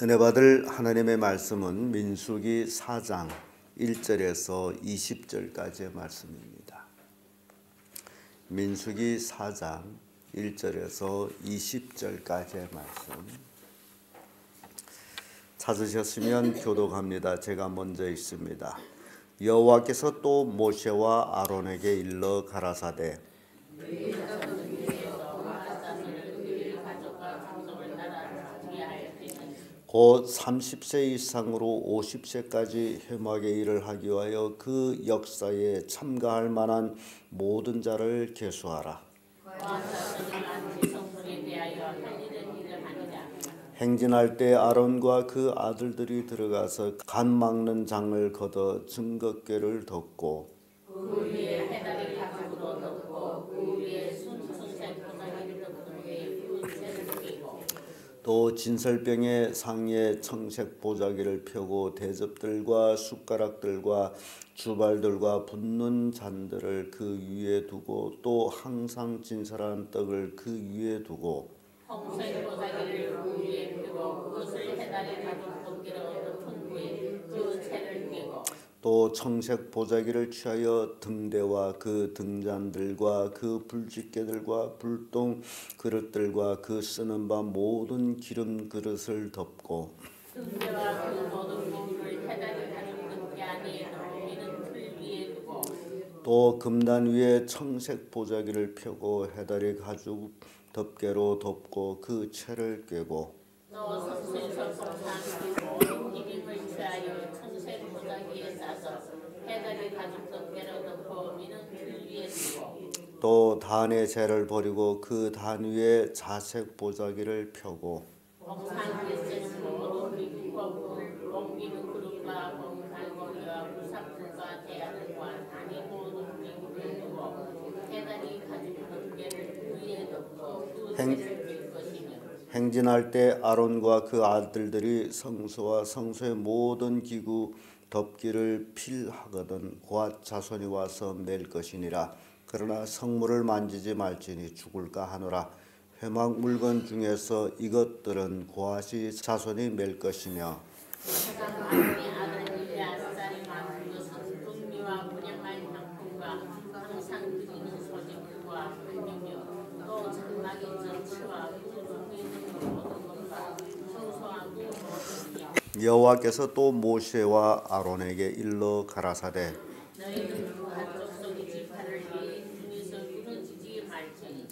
은혜 받을 하나님의 말씀은 민수기 4장 1절에서 20절까지의 말씀입니다. 민수기 4장 1절에서 20절까지의 말씀 찾으셨으면 교독합니다. 제가 먼저 읽습니다. 여호와께서 또 모세와 아론에게 일러 가라사대 곧 30세 이상으로 50세까지 회막의 일을 하기 위하여 그 역사에 참가할 만한 모든 자를 계수하라. 행진할 때 아론과 그 아들들이 들어가서 간 막는 장을 걷어 증거궤를 덮고 그 위에 해달의 가죽으로 덮고 그 위에 순수색 보자기를 덮은 후에 그 채를 끼고 또 진설병의 상에 청색 보자기를 펴고 대접들과 숟가락들과 주발들과 붓는 잔들을 그 위에 두고 또 항상 진설한 떡을 그 위에 두고 청색 보자기를 그 위에 펴고 그것을 해달의 가죽 덮개로 덮은 후에 그 채를 끼고 또 청색 보자기를 취하여 등대와 그 등잔들과 그 불집게들과 불똥 그릇들과 그 쓰는 바 모든 기름 그릇을 덮고 등대와 그 모든 물을 해달의 가죽 덮개 안에 넣으면 풀 위에 두고 또 금단 위에 청색 보자기를 펴고 해달의 가죽 덮개로 덮고 그 채를 꿰고 또 석순석상 모든 기름을 취하여 청색 보자기에 싸서 해달의 가죽 덮개로 덮고 미는 풀 위에 두고 또 단의 재를 버리고 그 단 위에 자색 보자기를 펴고 옥상에 쓰는 모든 기구와 불을 옮기는 그릇과 봉달고리와 부삽들과 대야들과 단의 모든 기구를 두고 해달의 가죽 덮개를 위에 덮고 그 채를 낄 것이며 행진할 때 아론과 그 아들들이 성소와 성소의 모든 기구 덮기를 필하거든 고앗 자손이 와서 맬 것이니라. 그러나 성물을 만지지 말지니 죽을까 하노라. 회막 물건 중에서 이것들은 고앗이 자손이 맬 것이며 아론의 아들 엘리아살이 만든 것은 금미와 분향할 향품과 항상 드리는 소재물과 은이며 또 장막의 전치와 그 중에 있는 모든 것과 성소와 그 모든 것 여호와께서 또 모세와 아론에게 일러 가라사대 너희는 각 족속의 지파를 이 중에서 끊어지지 말지니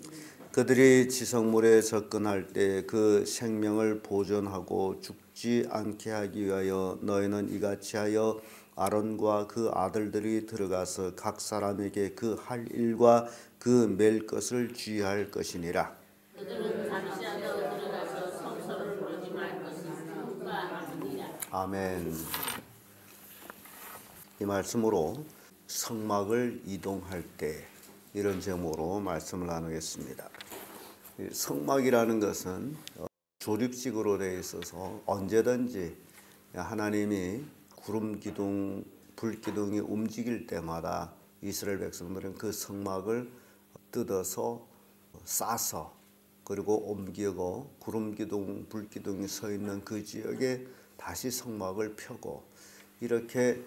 그들이 지성물에 접근할 때 그 생명을 보존하고 죽지 않게 하기 위하여 너희는 이같이 하여 아론과 그 아들들이 들어가서 각 사람에게 그 할 일과 그 맬 것을 주의할 것이니라. 그들은 잠시 안에 들어가서 성소를 보지 말 것을 하느니라. 아멘. 이 말씀으로 성막을 이동할 때 이런 제목으로 말씀을 나누겠습니다. 성막이라는 것은 조립식으로 되어 있어서 언제든지 하나님이 구름 기둥, 불 기둥이 움직일 때마다 이스라엘 백성들은 그 성막을 뜯어서 싸서 그리고 옮기고 구름 기둥, 불 기둥이 서 있는 그 지역에 다시 성막을 펴고 이렇게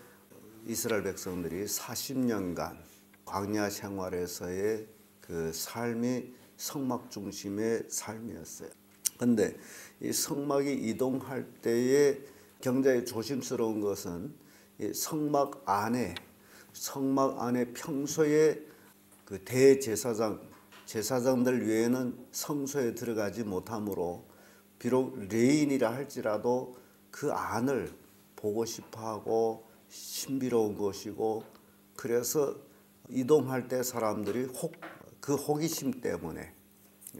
이스라엘 백성들이 40년간 광야 생활에서의 그 삶이 성막 중심의 삶이었어요. 그런데 이 성막이 이동할 때에 굉장히 조심스러운 것은 이 성막 안에 평소에 그 제사장들 외에는 성소에 들어가지 못하므로 비록 레인이라 할지라도 그 안을 보고 싶어하고 신비로운 것이고 그래서 이동할 때 사람들이 그 호기심 때문에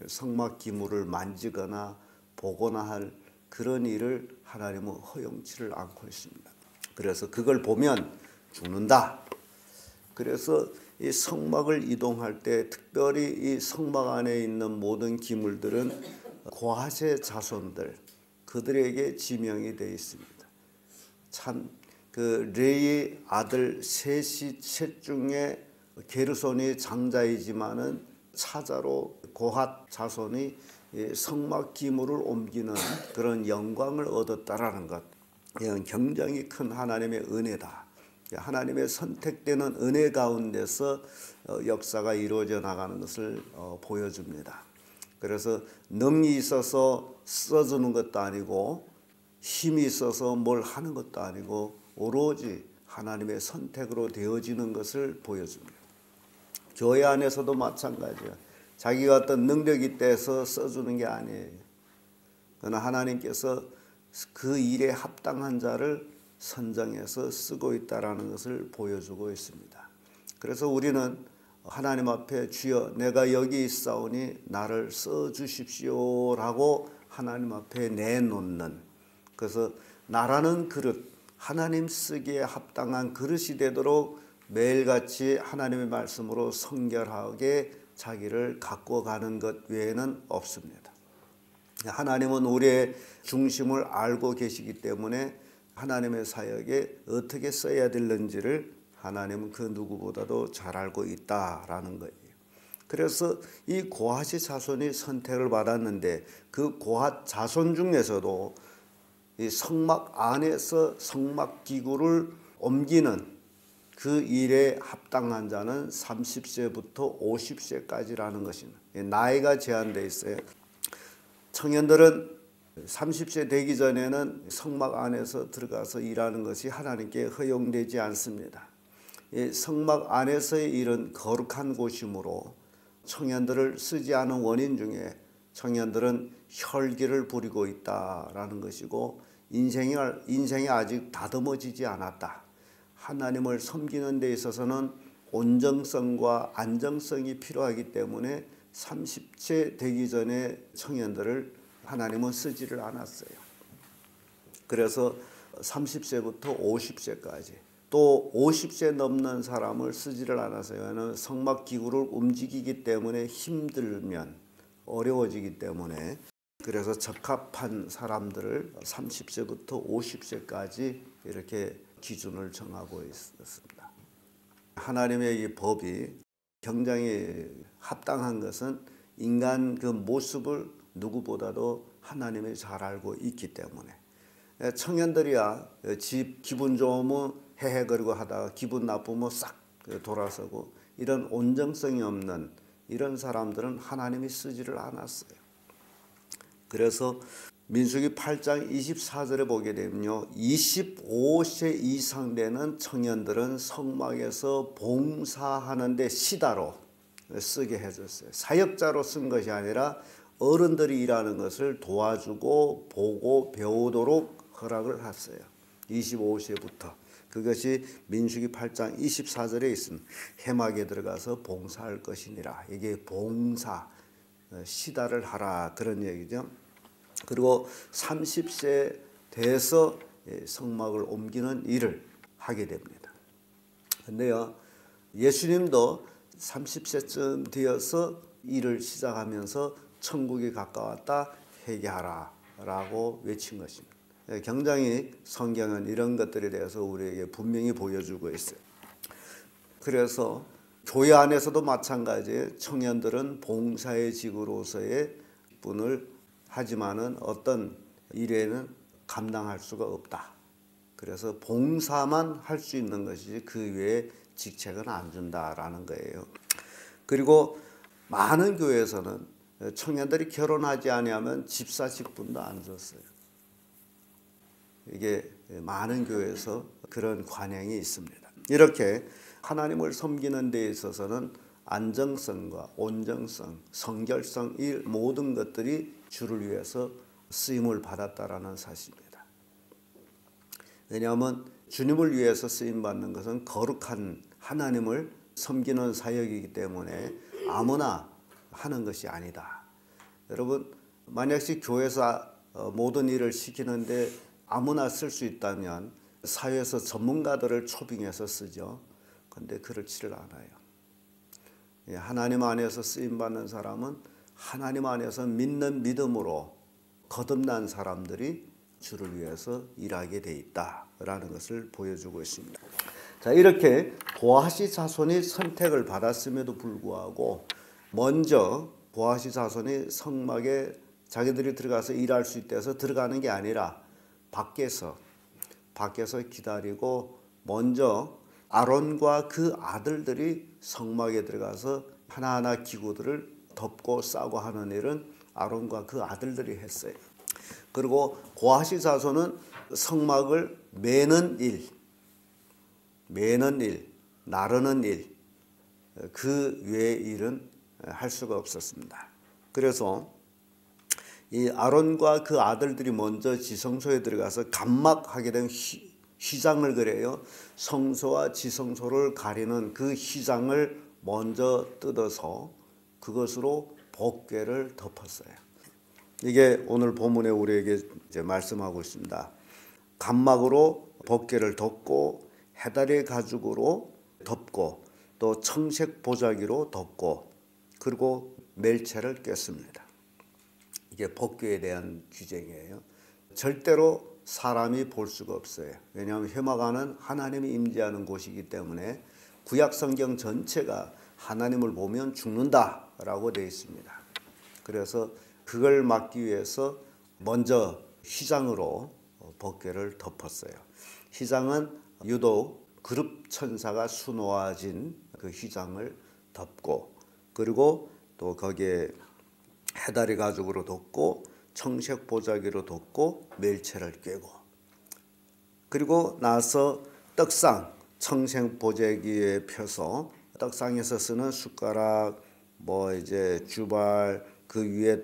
성막 기물을 만지거나 보거나 할 그런 일을 하나님은 허용치를 않고 있습니다. 그래서 그걸 보면 죽는다. 그래서 이 성막을 이동할 때 특별히 이 성막 안에 있는 모든 기물들은 고핫의 자손들 그들에게 지명이 되어 있습니다. 참 그 레위 아들 셋 중에 게르손이 장자이지만은 차자로 고핫 자손이 성막 기물을 옮기는 그런 영광을 얻었다라는 것, 이건 굉장히 큰 하나님의 은혜다. 하나님의 선택되는 은혜 가운데서 역사가 이루어져 나가는 것을 보여줍니다. 그래서 능이 있어서 써주는 것도 아니고 힘이 있어서 뭘 하는 것도 아니고 오로지 하나님의 선택으로 되어지는 것을 보여줍니다. 교회 안에서도 마찬가지야. 자기가 어떤 능력이 있다 해서 써주는 게 아니에요. 그러나 하나님께서 그 일에 합당한 자를 선정해서 쓰고 있다는 것을 보여주고 있습니다. 그래서 우리는 하나님 앞에 주여 내가 여기 있사오니 나를 써주십시오라고 하나님 앞에 내놓는, 그래서 나라는 그릇, 하나님 쓰기에 합당한 그릇이 되도록 매일같이 하나님의 말씀으로 성결하게 자기를 갖고 가는 것 외에는 없습니다. 하나님은 우리의 중심을 알고 계시기 때문에 하나님의 사역에 어떻게 써야 되는지를 하나님은 그 누구보다도 잘 알고 있다라는 거예요. 그래서 이 고핫의 자손이 선택을 받았는데 그 고핫 자손 중에서도 이 성막 안에서 성막 기구를 옮기는 그 일에 합당한 자는 30세부터 50세까지라는 것입니다. 나이가 제한되어 있어요. 청년들은 30세 되기 전에는 성막 안에서 들어가서 일하는 것이 하나님께 허용되지 않습니다. 성막 안에서의 일은 거룩한 곳이므로 청년들을 쓰지 않은 원인 중에 청년들은 혈기를 부리고 있다라는 것이고 인생이 아직 다듬어지지 않았다. 하나님을 섬기는 데 있어서는 온정성과 안정성이 필요하기 때문에 30세 되기 전에 청년들을 하나님은 쓰지를 않았어요. 그래서 30세부터 50세까지 또 50세 넘는 사람을 쓰지를 않았어요. 성막 기구를 움직이기 때문에 힘들면 어려워지기 때문에, 그래서 적합한 사람들을 30세부터 50세까지 이렇게 기준을 정하고 있었습니다. 하나님의 이 법이 굉장히 합당한 것은 인간 그 모습을 누구보다도 하나님이 잘 알고 있기 때문에, 청년들이야 집 기분 좋으면 헤헤거리고 하다가 기분 나쁘면 싹 돌아서고 이런 온정성이 없는 이런 사람들은 하나님이 쓰지를 않았어요. 그래서 민수기 8장 24절에 보게 되면요, 25세 이상 되는 청년들은 성막에서 봉사하는 데 시다로 쓰게 해줬어요. 사역자로 쓴 것이 아니라 어른들이 일하는 것을 도와주고 보고 배우도록 허락을 했어요. 25세부터. 그것이 민수기 8장 24절에 있습니다. 해막에 들어가서 봉사할 것이니라. 이게 봉사, 시다를 하라 그런 얘기죠. 그리고 30세 돼서 성막을 옮기는 일을 하게 됩니다. 그런데요, 예수님도 30세쯤 되어서 일을 시작하면서 천국이 가까웠다 회개하라 라고 외친 것입니다. 굉장히 성경은 이런 것들에 대해서 우리에게 분명히 보여주고 있어요. 그래서 교회 안에서도 마찬가지예요. 청년들은 봉사의 직으로서의 분을 하지만은 어떤 일에는 감당할 수가 없다. 그래서 봉사만 할 수 있는 것이지 그 외에 직책은 안 준다라는 거예요. 그리고 많은 교회에서는 청년들이 결혼하지 아니하면 집사 직분도 안 줬어요. 이게 많은 교회에서 그런 관행이 있습니다. 이렇게 하나님을 섬기는 데 있어서는 안정성과 온정성, 성결성 이 모든 것들이 주를 위해서 쓰임을 받았다라는 사실입니다. 왜냐하면 주님을 위해서 쓰임받는 것은 거룩한 하나님을 섬기는 사역이기 때문에 아무나 하는 것이 아니다. 여러분, 만약에 교회에서 모든 일을 시키는데 아무나 쓸 수 있다면 사회에서 전문가들을 초빙해서 쓰죠. 그런데 그렇지를 않아요. 하나님 안에서 쓰임받는 사람은 하나님 안에서 믿는 믿음으로 거듭난 사람들이 주를 위해서 일하게 돼 있다라는 것을 보여주고 있습니다. 자, 이렇게 고핫의 자손이 선택을 받았음에도 불구하고 먼저 고핫의 자손이 성막에 자기들이 들어가서 일할 수 있대서 들어가는 게 아니라 밖에서 기다리고 먼저 아론과 그 아들들이 성막에 들어가서 하나하나 기구들을 덮고 싸고 하는 일은 아론과 그 아들들이 했어요. 그리고 고핫이 자손은 성막을 매는 일, 나르는 일, 그 외의 일은 할 수가 없었습니다. 그래서 이 아론과 그 아들들이 먼저 지성소에 들어가서 감막하게 된 휘장을 그래요. 성소와 지성소를 가리는 그 휘장을 먼저 뜯어서 그것으로 법궤를 덮었어요. 이게 오늘 본문에 우리에게 이제 말씀하고 있습니다. 감막으로 법궤를 덮고 해다리 가죽으로 덮고 또 청색 보자기로 덮고 그리고 멜체를 꿰습니다. 이게 법궤에 대한 규정이에요. 절대로 사람이 볼 수가 없어요. 왜냐하면 회막안은 하나님이 임재하는 곳이기 때문에 구약 성경 전체가 하나님을 보면 죽는다라고 되어 있습니다. 그래서 그걸 막기 위해서 먼저 휘장으로 법궤를 덮었어요. 휘장은 유독 그룹 천사가 수놓아진 그 휘장을 덮고 그리고 또 거기에 해다리 가죽으로 덮고 청색 보자기로 덮고 멜체를 꿰고 그리고 나서 떡상 청색 보자기에 펴서 떡상에서 쓰는 숟가락 이제 주발 그 위에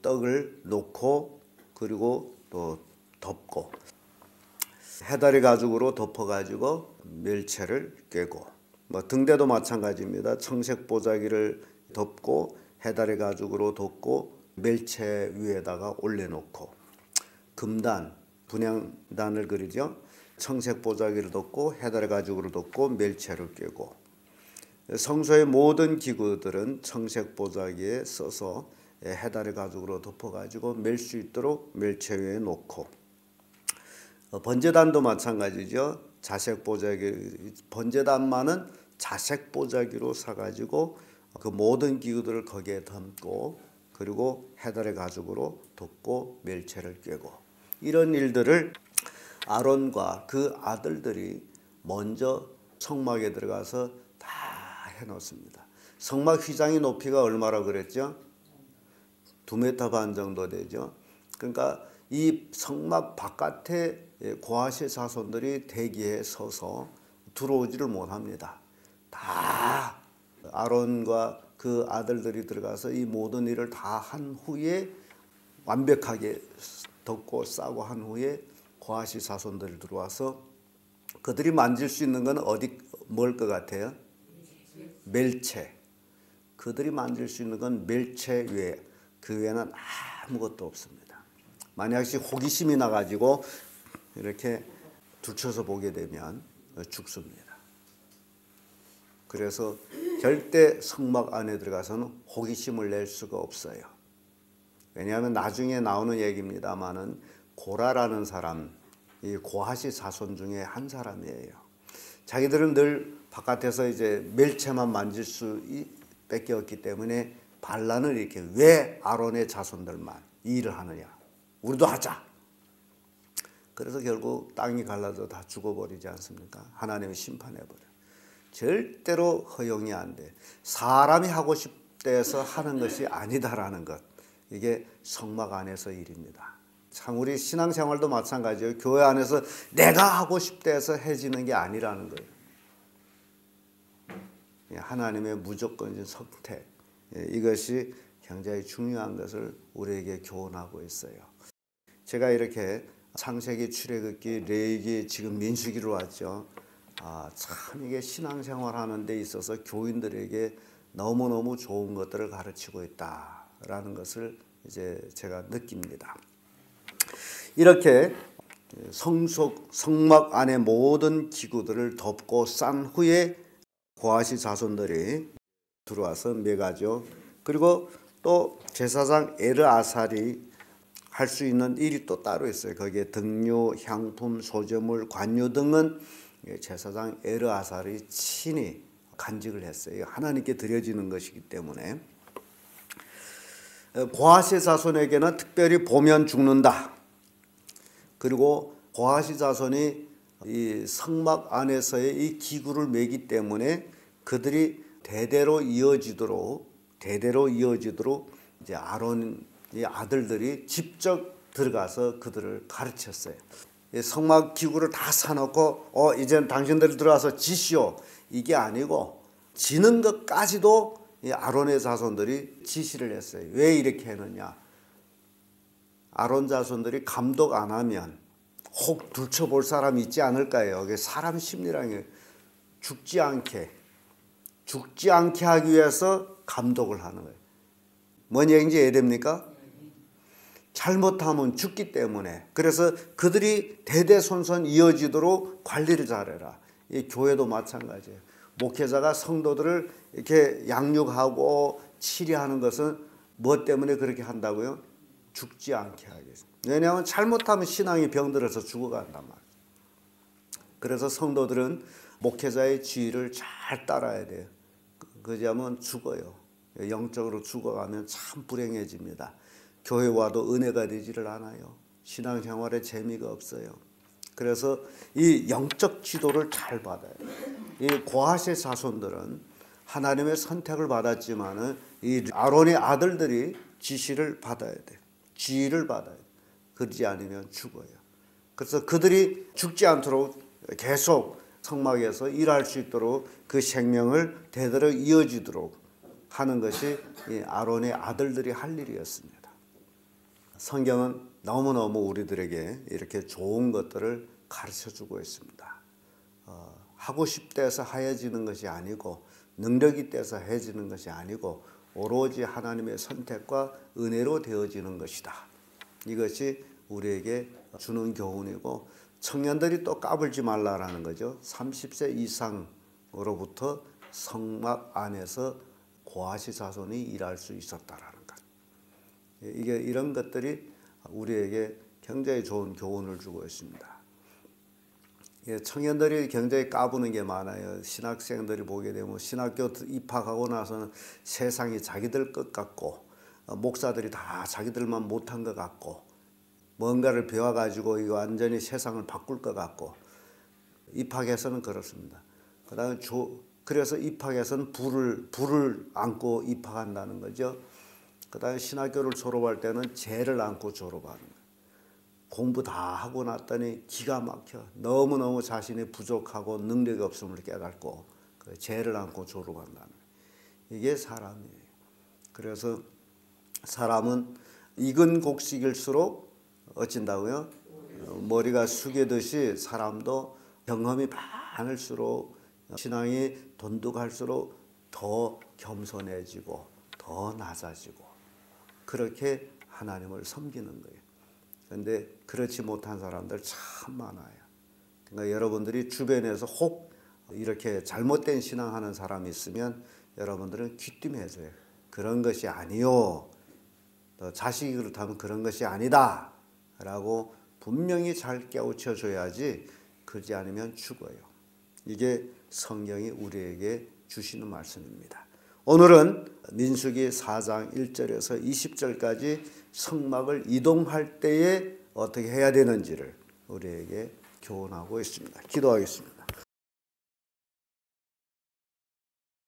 떡을 놓고 그리고 또 덮고 해다리 가죽으로 덮어가지고 멜체를 꿰고 등대도 마찬가지입니다. 청색 보자기를 덮고 해다리 가죽으로 덮고 멜체 위에다가 올려놓고 금단 분향단을 그리죠. 청색 보자기를 덮고 해다리 가죽으로 덮고 멜체를 꿰고 성소의 모든 기구들은 청색 보자기에 써서 해다리 가죽으로 덮어가지고 멜 수 있도록 멜체 위에 놓고 번제단도 마찬가지죠. 자색 보자기 번제단만은 자색 보자기로 사가지고 그 모든 기구들을 거기에 담고 그리고 해달의 가죽으로 덮고 멜체를 꿰고 이런 일들을 아론과 그 아들들이 먼저 성막에 들어가서 다 해놓습니다. 성막 휘장의 높이가 얼마라고 그랬죠? 2m 반 정도 되죠. 그러니까 이 성막 바깥에 고핫의 자손들이 대기에 서서 들어오지를 못합니다. 다 아론과 그 아들들이 들어가서 이 모든 일을 다 한 후에 완벽하게 덮고 싸고 한 후에 고핫의 자손들이 들어와서 그들이 만질 수 있는 건 뭘 것 같아요? 멜체. 그들이 만질 수 있는 건 멜체 외에 그 외에는 아무것도 없습니다. 만약에 호기심이 나가지고 이렇게 둘쳐서 보게 되면 죽습니다. 그래서 절대 성막 안에 들어가서는 호기심을 낼 수가 없어요. 왜냐하면 나중에 나오는 얘기입니다만은 고라라는 사람, 이 고핫의 자손 중에 한 사람이에요. 자기들은 늘 바깥에서 이제 멜체만 만질 수 밖에 없기 때문에 반란을 이렇게 왜 아론의 자손들만 이 일을 하느냐? 우리도 하자. 그래서 결국 땅이 갈라져 다 죽어버리지 않습니까? 하나님이 심판해버려. 절대로 허용이 안 돼. 사람이 하고 싶대서 하는 것이 아니다라는 것. 이게 성막 안에서 일입니다. 참 우리 신앙생활도 마찬가지예요. 교회 안에서 내가 하고 싶대서 해지는 게 아니라는 거예요. 하나님의 무조건적인 선택. 이것이 굉장히 중요한 것을 우리에게 교훈하고 있어요. 제가 이렇게 창세기, 출애굽기, 레위기, 지금 민수기로 왔죠. 참 이게 신앙생활 하는 데 있어서 교인들에게 너무너무 좋은 것들을 가르치고 있다라는 것을 이제 제가 느낍니다. 이렇게 성막 안의 모든 기구들을 덮고 싼 후에 고핫의 자손들이 들어와서 매가죠. 그리고 또 제사장 엘르아살이 할 수 있는 일이 또 따로 있어요. 거기에 등류, 향품, 소재물, 관유 등은 제사장 엘르아살이 친히 간직을 했어요. 하나님께 드려지는 것이기 때문에 고하시 자손에게는 특별히 보면 죽는다. 그리고 고하시 자손이 이 성막 안에서의 이 기구를 매기 때문에 그들이 대대로 이어지도록 이제 아론의 아들들이 직접 들어가서 그들을 가르쳤어요. 성막 기구를 다 사놓고 이제는 당신들 들어가서 지시오, 이게 아니고 지는 것까지도 이 아론의 자손들이 지시를 했어요. 왜 이렇게 했느냐? 아론 자손들이 감독 안 하면 혹 들춰볼 사람이 있지 않을까요? 사람 심리라는 게 죽지 않게 하기 위해서 감독을 하는 거예요. 뭔 얘기인지 이해됩니까? 잘못하면 죽기 때문에. 그래서 그들이 대대손손 이어지도록 관리를 잘해라. 이 교회도 마찬가지예요. 목회자가 성도들을 이렇게 양육하고 치료하는 것은 뭐 때문에 그렇게 한다고요? 죽지 않게 하기 위해서. 왜냐하면 잘못하면 신앙이 병들어서 죽어간단 말이에요. 그래서 성도들은 목회자의 지휘를 잘 따라야 돼요. 그러자면 죽어요. 영적으로 죽어가면 참 불행해집니다. 교회 와도 은혜가 되지를 않아요. 신앙생활에 재미가 없어요. 그래서 이 영적 지도를 잘 받아요. 이 고하시 자손들은 하나님의 선택을 받았지만은 이 아론의 아들들이 지시를 받아야 돼요. 지휘를 받아야 돼요. 그러지 않으면 죽어요. 그래서 그들이 죽지 않도록 계속 성막에서 일할 수 있도록 그 생명을 대대로 이어지도록 하는 것이 이 아론의 아들들이 할 일이었습니다. 성경은 너무너무 우리들에게 이렇게 좋은 것들을 가르쳐주고 있습니다. 하고 싶다 해서 하여지는 것이 아니고 능력이 있다해서 해지는 것이 아니고 오로지 하나님의 선택과 은혜로 되어지는 것이다. 이것이 우리에게 주는 교훈이고 청년들이 또 까불지 말라라는 거죠. 30세 이상으로부터 성막 안에서 고하시 자손이 일할 수 있었다라는 것. 이게 이런 것들이 우리에게 굉장히 좋은 교훈을 주고 있습니다. 청년들이 굉장히 까부는 게 많아요. 신학생들이 보게 되면 신학교 입학하고 나서는 세상이 자기들 것 같고 목사들이 다 자기들만 못한 것 같고 뭔가를 배워가지고 이거 완전히 세상을 바꿀 것 같고 입학해서는 그렇습니다. 그다음에 그래서 입학해서는 불을 안고 입학한다는 거죠. 그다음에 신학교를 졸업할 때는 죄를 안고 졸업하는 거예요. 공부 다 하고 났더니 기가 막혀. 너무너무 자신이 부족하고 능력이 없음을 깨닫고 죄를 안고 졸업한다는 거예요. 이게 사람이에요. 그래서 사람은 익은 곡식일수록 어찐다고요? 머리가 숙이듯이 사람도 경험이 많을수록 신앙이 돈독할수록 더 겸손해지고 더 낮아지고 그렇게 하나님을 섬기는 거예요. 그런데 그렇지 못한 사람들 참 많아요. 그러니까 여러분들이 주변에서 혹 이렇게 잘못된 신앙하는 사람이 있으면 여러분들은 귀띔해줘요. 그런 것이 아니요. 자식이 그렇다면 그런 것이 아니다. 라고 분명히 잘 깨우쳐줘야지 그러지 않으면 죽어요. 이게 성경이 우리에게 주시는 말씀입니다. 오늘은 민수기 4장 1절에서 20절까지 성막을 이동할 때에 어떻게 해야 되는지를 우리에게 교훈하고 있습니다. 기도하겠습니다.